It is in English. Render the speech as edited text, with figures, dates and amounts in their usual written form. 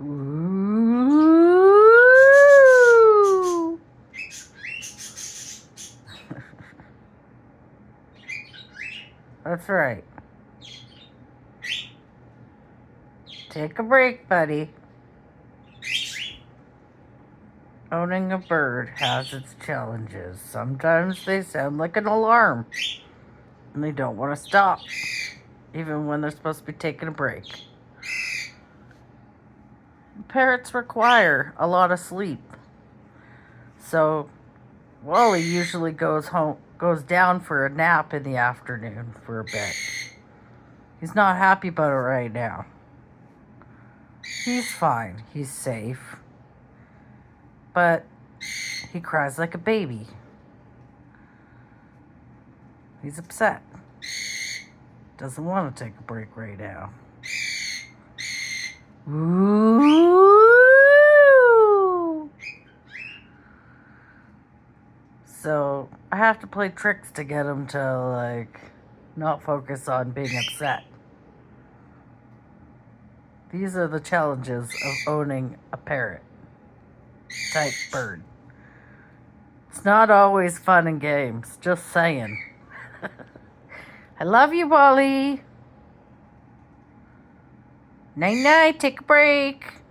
Ooh. That's right. Take a break, buddy. Owning a bird has its challenges. Sometimes they sound like an alarm, and they don't want to stop, even when they're supposed to be taking a break. Parrots require a lot of sleep, so Wally usually goes down for a nap in the afternoon for a bit. He's not happy about it right now. He's fine. He's safe. But he cries like a baby. He's upset. Doesn't want to take a break right now. Ooh. So I have to play tricks to get him to, not focus on being upset. These are the challenges of owning a parrot type bird. It's not always fun and games, just saying. I love you, Wally. Night-night, take a break.